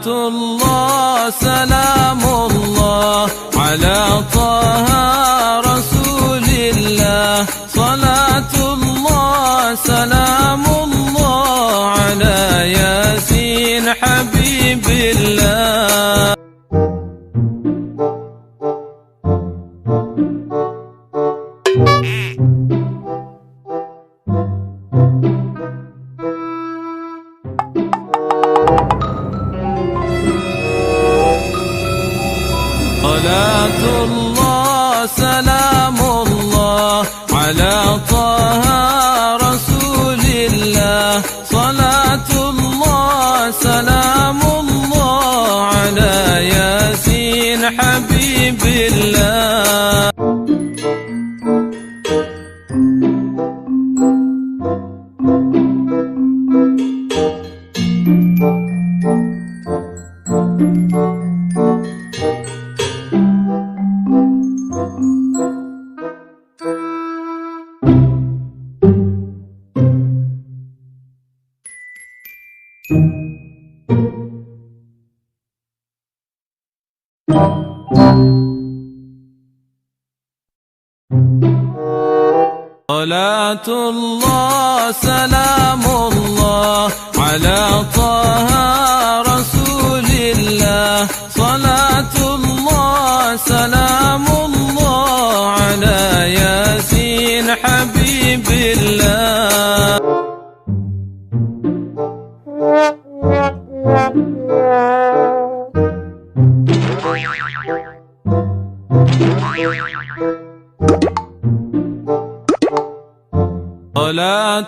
Salatullah salamullah ala taha rasulillah. Salatullah salamullah ala yasin habibillah. Salatullah salamullah ala taha rasulillah. Salatullah salamullah ala yasin habibillah. Salatullah salamullah ala taha rasulillah. Salatullah salamullah ala yasin habibillah.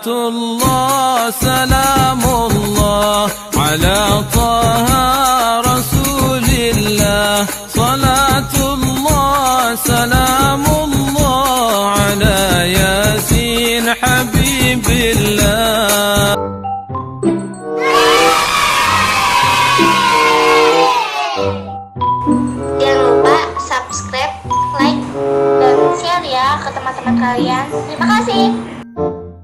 Salatullah salamullah ala taha rasulillah. Salatullah salamullah ala yasin habibillah. Jangan lupa subscribe, like, dan share ya ke teman-teman kalian. Terima kasih.